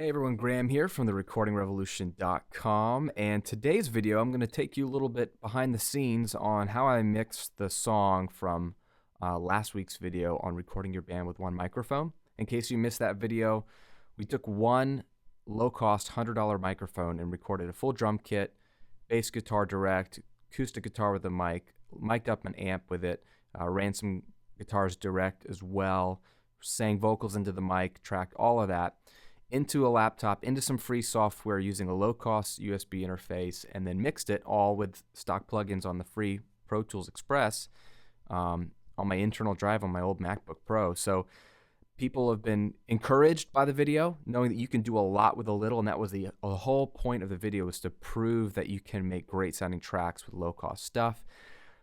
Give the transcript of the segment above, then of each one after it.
Hey everyone, Graham here from therecordingrevolution.com, and today's video I'm going to take you a little bit behind the scenes on how I mixed the song from last week's video on recording your band with one microphone. In case you missed that video, we took one low-cost $100 microphone and recorded a full drum kit, bass guitar direct, acoustic guitar with a mic, mic'd up an amp with it, ran some guitars direct as well, sang vocals into the mic, tracked all of that into a laptop, into some free software using a low-cost USB interface, and then mixed it all with stock plugins on the free Pro Tools Express on my internal drive on my old MacBook Pro. So people have been encouraged by the video, knowing that you can do a lot with a little, and that was the whole point of the video, was to prove that you can make great sounding tracks with low-cost stuff.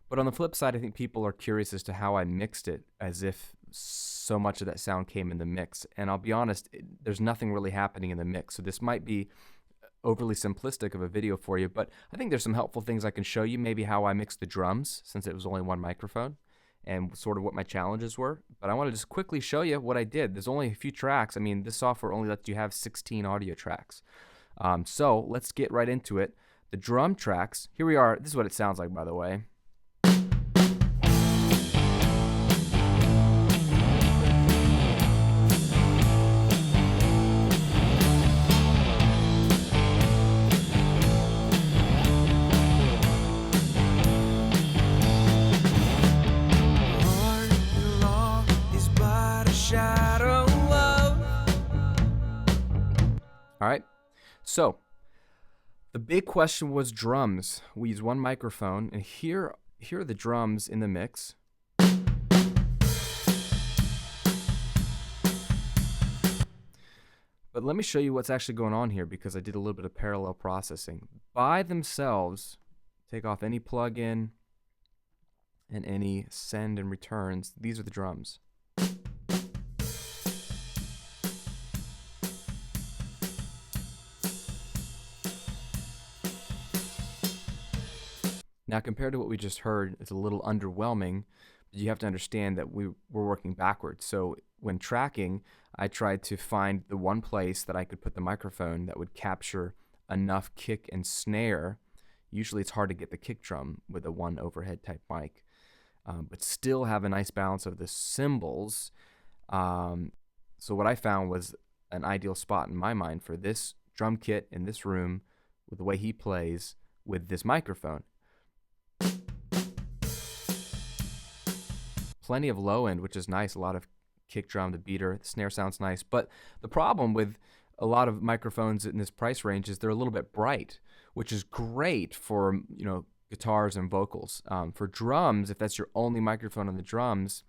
But on the flip side, I think people are curious as to how I mixed it, as if so much of that sound came in the mix. And I'll be honest, there's nothing really happening in the mix. So this might be overly simplistic of a video for you, but I think there's some helpful things I can show you, maybe how I mixed the drums, since it was only one microphone, and sort of what my challenges were. But I want to just quickly show you what I did. There's only a few tracks. I mean, this software only lets you have 16 audio tracks. So let's get right into it. The drum tracks, here we are. This is what it sounds like, by the way. All right, so the big question was drums. We use one microphone, and here are the drums in the mix. But let me show you what's actually going on here, because I did a little bit of parallel processing. By themselves, take off any plugin and any send and returns. These are the drums. Now, compared to what we just heard, it's a little underwhelming, but you have to understand that we're working backwards. So when tracking, I tried to find the one place that I could put the microphone that would capture enough kick and snare. Usually it's hard to get the kick drum with a one overhead type mic, but still have a nice balance of the cymbals. So what I found was an ideal spot in my mind for this drum kit in this room, with the way he plays with this microphone. Plenty of low end, which is nice. A lot of kick drum, the beater, the snare sounds nice. But the problem with a lot of microphones in this price range is they're a little bit bright, which is great for, guitars and vocals. For drums, if that's your only microphone on the drums,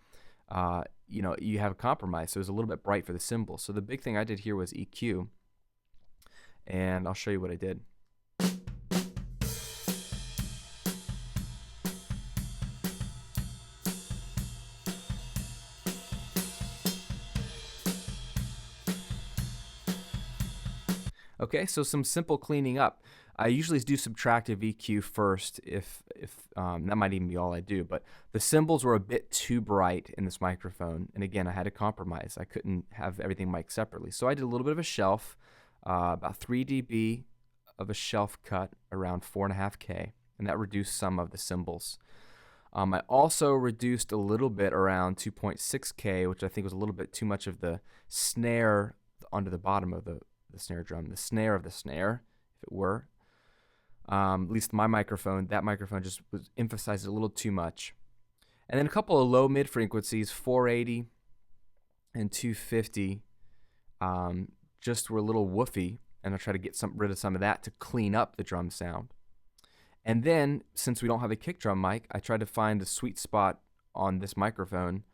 you have a compromise. So it's a little bit bright for the cymbals. So the big thing I did here was EQ, and I'll show you what I did. Okay, so some simple cleaning up. I usually do subtractive EQ first, if that might even be all I do, but the cymbals were a bit too bright in this microphone, and again, I had to compromise. I couldn't have everything mic'd separately, so I did a little bit of a shelf, about 3 dB of a shelf cut, around 4.5K, and that reduced some of the cymbals. I also reduced a little bit around 2.6K, which I think was a little bit too much of the snare onto the bottom of the snare drum, the snare of the snare, if it were. At least my microphone, that microphone just was emphasized a little too much. And then a couple of low mid frequencies, 480 and 250, just were a little woofy, and I try to get rid of some of that to clean up the drum sound. And then, since we don't have a kick drum mic, I tried to find a sweet spot on this microphone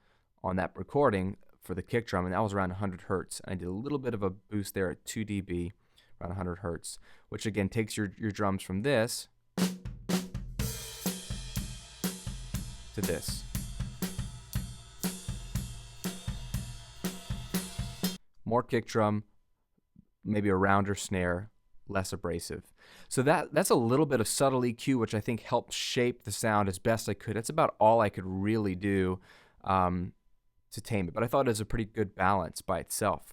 on that recording for the kick drum, and that was around 100 hertz. I did a little bit of a boost there at 2 dB, around 100 hertz, which again takes your drums from this to this. More kick drum, maybe a rounder snare, less abrasive. So that's a little bit of subtle EQ, which I think helped shape the sound as best I could. That's about all I could really do to tame it, but I thought it was a pretty good balance by itself.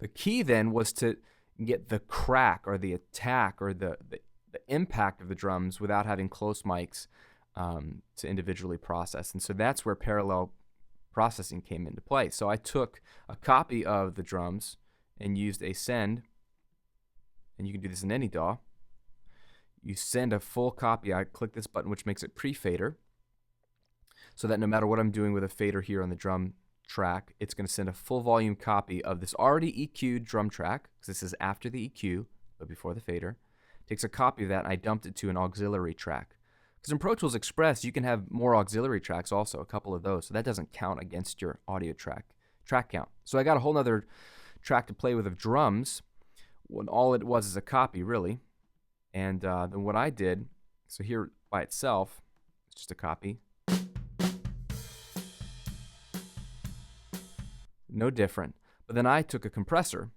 The key then was to get the crack or the attack or the impact of the drums without having close mics to individually process. And so that's where parallel processing came into play. So I took a copy of the drums and used a send, and you can do this in any DAW. You send a full copy. I click this button, which makes it pre-fader, so that no matter what I'm doing with a fader here on the drum track, it's going to send a full volume copy of this already EQ'd drum track, because this is after the EQ, but before the fader. It takes a copy of that, and I dumped it to an auxiliary track. Because in Pro Tools Express, you can have more auxiliary tracks also, a couple of those, so that doesn't count against your audio track count. So I got a whole other track to play with of drums, when all it was is a copy, really. And then what I did, so here by itself, it's just a copy. No different. But then I took a compressor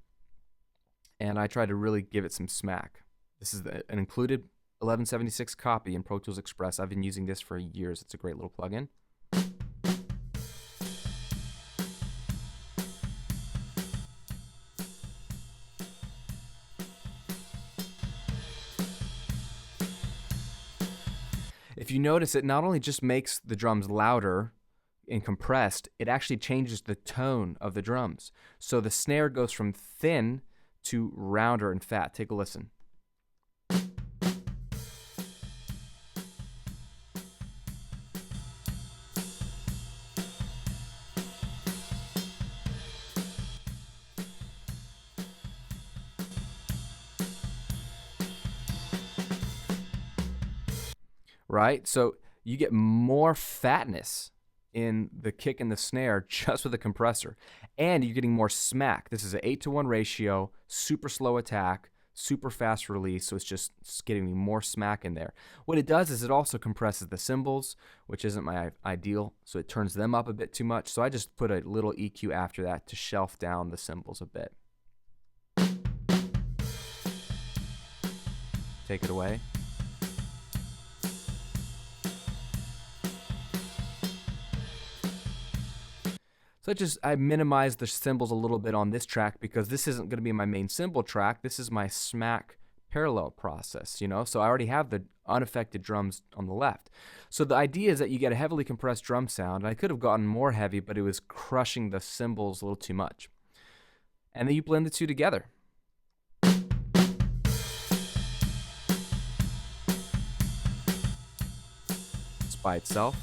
and I tried to really give it some smack. This is an included 1176 copy in Pro Tools Express. I've been using this for years. It's a great little plugin. If you notice, it not only just makes the drums louder and compressed, it actually changes the tone of the drums. So the snare goes from thin to rounder and fat. Take a listen. Right? So you get more fatness in the kick and the snare just with a compressor. And you're getting more smack. This is an 8-to-1 ratio, super slow attack, super fast release, so it's getting more smack in there. What it does is it also compresses the cymbals, which isn't my ideal, so it turns them up a bit too much. So I just put a little EQ after that to shelf down the cymbals a bit. Take it away. So I minimized the cymbals a little bit on this track because this isn't going to be my main cymbal track. This is my smack parallel process, you know? So I already have the unaffected drums on the left. So the idea is that you get a heavily compressed drum sound. I could have gotten more heavy, but it was crushing the cymbals a little too much. And then you blend the two together. It's by itself.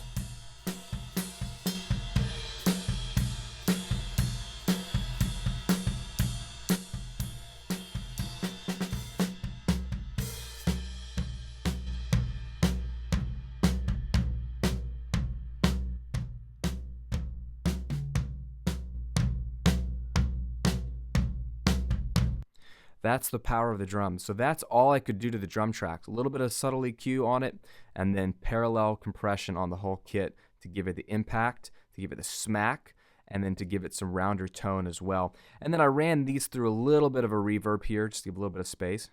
That's the power of the drums. So that's all I could do to the drum track. A little bit of subtle EQ on it, and then parallel compression on the whole kit to give it the impact, to give it the smack, and then to give it some rounder tone as well. And then I ran these through a little bit of a reverb here, just to give a little bit of space.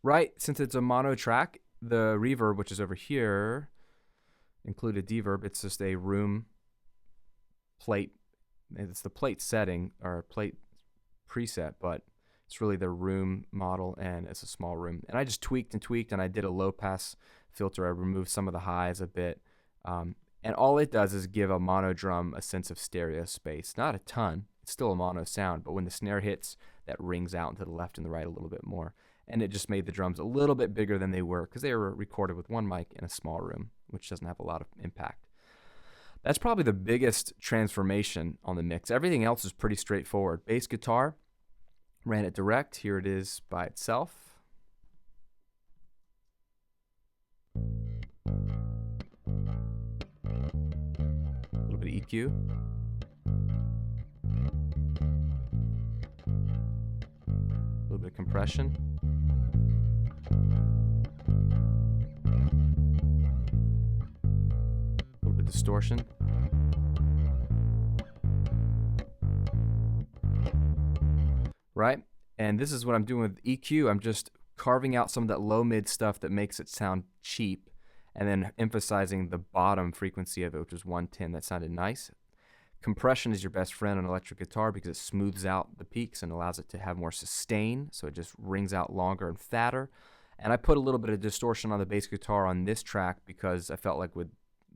Right, since it's a mono track, the reverb, which is over here, included deverb. It's just a room plate. It's the plate setting or plate preset, but it's really the room model, and it's a small room. And I just tweaked and tweaked, and I did a low pass filter. I removed some of the highs a bit, and all it does is give a mono drum a sense of stereo space. Not a ton. It's still a mono sound, but when the snare hits, that rings out to the left and the right a little bit more. And it just made the drums a little bit bigger than they were because they were recorded with one mic in a small room, which doesn't have a lot of impact. That's probably the biggest transformation on the mix. Everything else is pretty straightforward. Bass guitar, ran it direct. Here it is by itself. A little bit of EQ. A little bit of compression. A little bit of distortion. Right? And this is what I'm doing with EQ. I'm just carving out some of that low mid stuff that makes it sound cheap, and then emphasizing the bottom frequency of it, which was 110. That sounded nice. Compression is your best friend on electric guitar because it smooths out the peaks and allows it to have more sustain, so it just rings out longer and fatter. And I put a little bit of distortion on the bass guitar on this track because I felt like with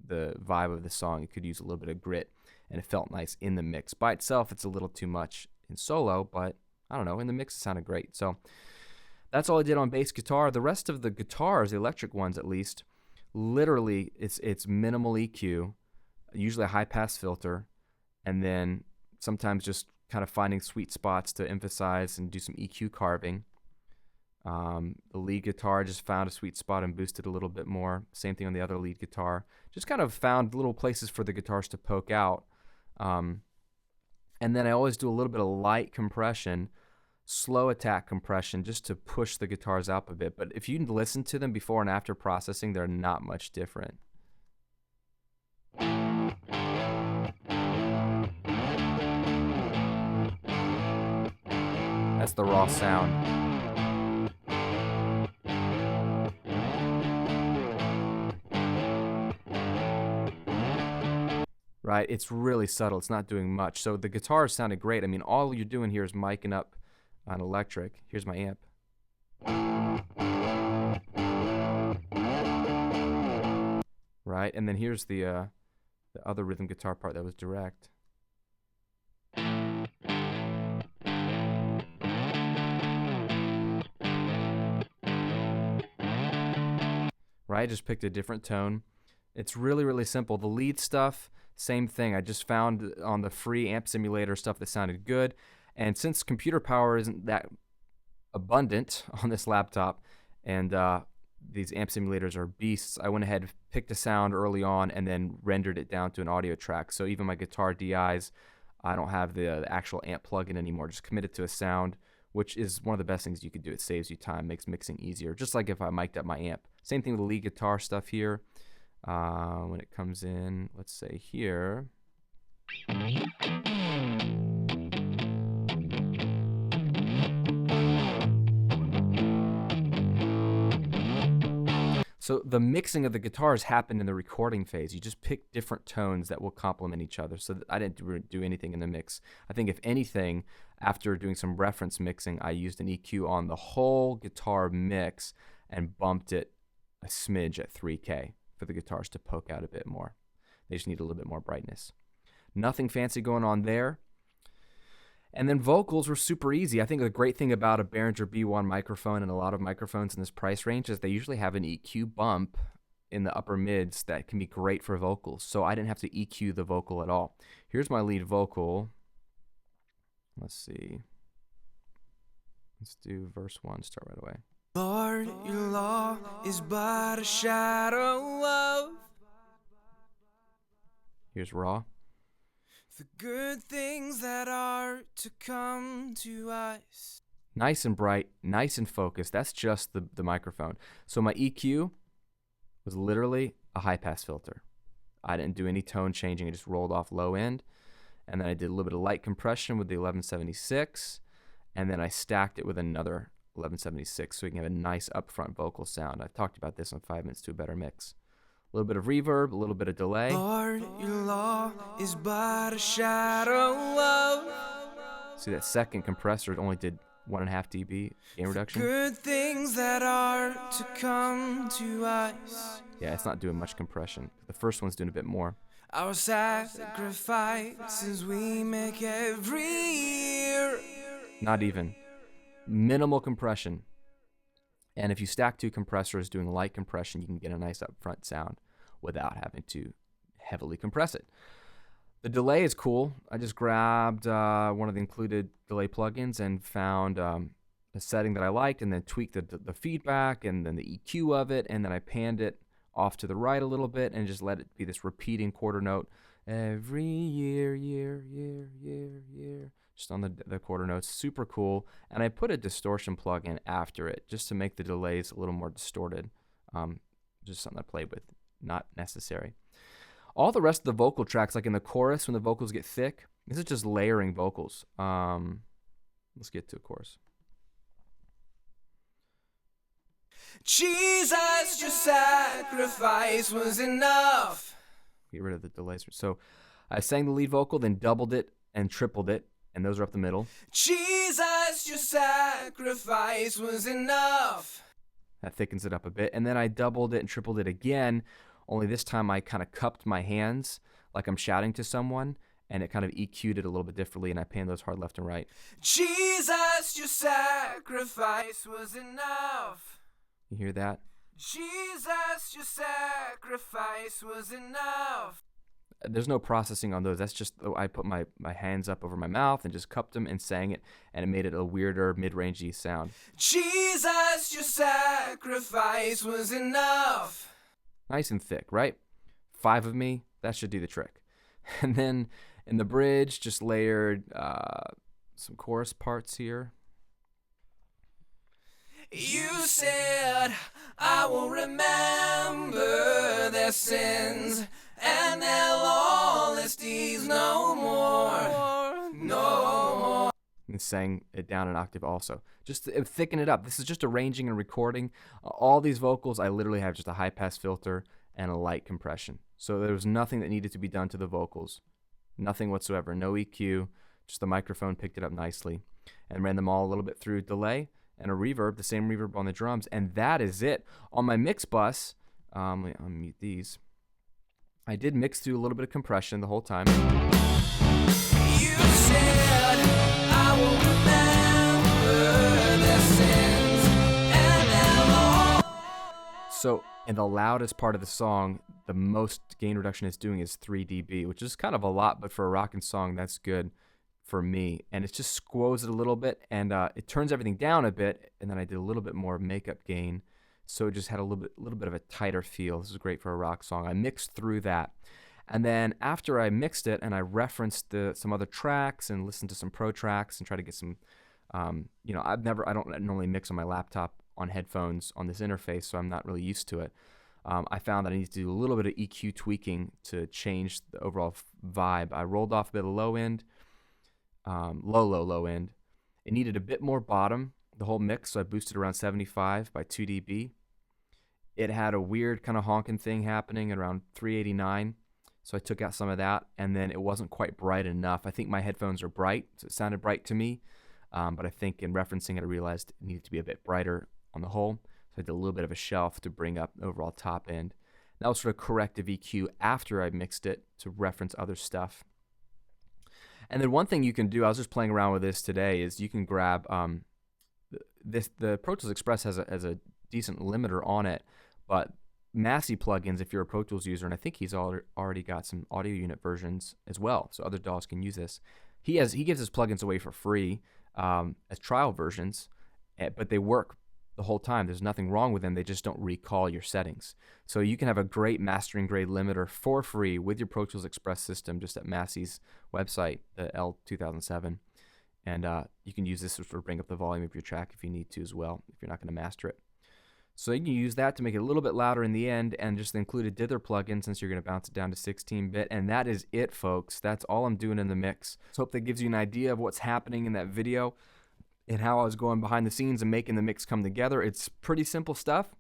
the vibe of the song, it could use a little bit of grit, and it felt nice in the mix. By itself, it's a little too much in solo, but I don't know, in the mix it sounded great. So that's all I did on bass guitar. The rest of the guitars, the electric ones at least, literally it's minimal EQ, usually a high pass filter, and then sometimes just kind of finding sweet spots to emphasize and do some EQ carving. The lead guitar, I just found a sweet spot and boosted a little bit more. Same thing on the other lead guitar. Just kind of found little places for the guitars to poke out. And then I always do a little bit of light compression, slow attack compression, just to push the guitars up a bit. But if you listen to them before and after processing, they're not much different. That's the raw sound. Right, it's really subtle. It's not doing much. So the guitar sounded great. I mean, all you're doing here is miking up on electric. Here's my amp. Right, and then here's the other rhythm guitar part that was direct. Right, just picked a different tone. It's really, really simple. The lead stuff, same thing. I just found on the free amp simulator stuff that sounded good. And since computer power isn't that abundant on this laptop, and these amp simulators are beasts, I went ahead, picked a sound early on, and then rendered it down to an audio track. So even my guitar DIs, I don't have the actual amp plugin anymore. Just commit it to a sound, which is one of the best things you could do. It saves you time, makes mixing easier, just like if I mic'd up my amp. Same thing with the lead guitar stuff here. When it comes in, let's say here. So the mixing of the guitars happened in the recording phase. You just pick different tones that will complement each other. So I didn't do anything in the mix. I think if anything, after doing some reference mixing, I used an EQ on the whole guitar mix and bumped it a smidge at 3K for the guitars to poke out a bit more. They just need a little bit more brightness. Nothing fancy going on there. And then vocals were super easy. I think the great thing about a Behringer B1 microphone and a lot of microphones in this price range is they usually have an EQ bump in the upper mids that can be great for vocals. So I didn't have to EQ the vocal at all. Here's my lead vocal. Let's see. Let's do verse 1, start right away. Lord, your law is but a shadow of. Here's raw. The good things that are to come to us. Nice and bright, nice and focused. That's just the microphone. So my EQ was literally a high pass filter. I didn't do any tone changing. I just rolled off low end. And then I did a little bit of light compression with the 1176. And then I stacked it with another 1176 so we can have a nice upfront vocal sound. I've talked about this on 5 Minutes to a Better Mix. A little bit of reverb, a little bit of delay. Lord, your law is but a shadow of. See that second compressor only did 1.5 dB gain reduction. Good things that are to come to us. Yeah, it's not doing much compression. The first one's doing a bit more. Our sacrifices we make every year. Not even. Minimal compression. And if you stack two compressors doing light compression, you can get a nice upfront sound without having to heavily compress it. The delay is cool. I just grabbed one of the included delay plugins and found a setting that I liked, and then tweaked the feedback and then the EQ of it, and then I panned it off to the right a little bit and just let it be this repeating quarter note every year, just on the quarter notes. Super cool. And I put a distortion plugin after it just to make the delays a little more distorted. Just something I played with, not necessary. All the rest of the vocal tracks, like in the chorus when the vocals get thick, this is just layering vocals. Let's get to a chorus. Jesus, your sacrifice was enough. Get rid of the delays. So I sang the lead vocal, then doubled it and tripled it, and those are up the middle. Jesus, your sacrifice was enough. That thickens it up a bit. And then I doubled it and tripled it again, only this time I kind of cupped my hands like I'm shouting to someone, and it kind of EQ'd it a little bit differently, and I panned those hard left and right. Jesus, your sacrifice was enough. You hear that? Jesus, your sacrifice was enough. There's no processing on those. That's just, I put my hands up over my mouth and just cupped them and sang it, and it made it a weirder mid-rangey sound. Jesus, your sacrifice was enough. Nice and thick, right? 5 of me, that should do the trick. And then in the bridge, just layered some chorus parts here. You said, I will remember their sins and their lawless deeds no more, no more. And sang it down an octave also. Just to thicken it up. This is just arranging and recording. All these vocals, I literally have just a high-pass filter and a light compression. So there was nothing that needed to be done to the vocals. Nothing whatsoever. No EQ. Just the microphone picked it up nicely. And ran them all a little bit through delay and a reverb, the same reverb on the drums. And that is it. On my mix bus, let me unmute these. I did mix through a little bit of compression the whole time. You said, I will remember their sins and their lawless. So in the loudest part of the song, the most gain reduction it's doing is 3 dB, which is kind of a lot, but for a rockin' song, that's good for me. And it just squoze it a little bit, and it turns everything down a bit, and then I did a little bit more makeup gain, so it just had a little bit of a tighter feel. This is great for a rock song. I mixed through that. And then after I mixed it and I referenced some other tracks and listened to some pro tracks and try to get some, I don't normally mix on my laptop on headphones on this interface, so I'm not really used to it. I found that I needed to do a little bit of EQ tweaking to change the overall vibe. I rolled off a bit of low end, low end. It needed a bit more bottom, the whole mix, so I boosted around 75 by 2 dB. It had a weird kind of honking thing happening at around 389, so I took out some of that, and then it wasn't quite bright enough. I think my headphones are bright, so it sounded bright to me, but I think in referencing it, I realized it needed to be a bit brighter on the whole, so I did a little bit of a shelf to bring up the overall top end. That was sort of corrective EQ after I mixed it to reference other stuff. And then one thing you can do, I was just playing around with this today, is you can grab the Pro Tools Express has a decent limiter on it, but Massey plugins, if you're a Pro Tools user, and I think he's already got some audio unit versions as well, so other DAWs can use this. He gives his plugins away for free as trial versions, but they work the whole time. There's nothing wrong with them. They just don't recall your settings. So you can have a great mastering grade limiter for free with your Pro Tools Express system just at Massey's website, the L2007. And you can use this to sort of bring up the volume of your track if you need to as well, if you're not going to master it. So you can use that to make it a little bit louder in the end and just include a dither plugin since you're going to bounce it down to 16-bit. And that is it, folks. That's all I'm doing in the mix. So hope that gives you an idea of what's happening in that video and how I was going behind the scenes and making the mix come together. It's pretty simple stuff.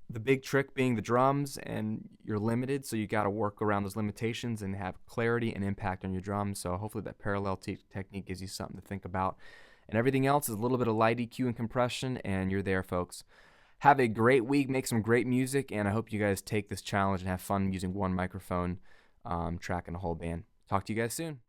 The big trick being the drums, and you're limited, so you got to work around those limitations and have clarity and impact on your drums. So hopefully that parallel technique gives you something to think about. And everything else is a little bit of light EQ and compression, and you're there, folks. Have a great week, make some great music, and I hope you guys take this challenge and have fun using one microphone, tracking a whole band. Talk to you guys soon.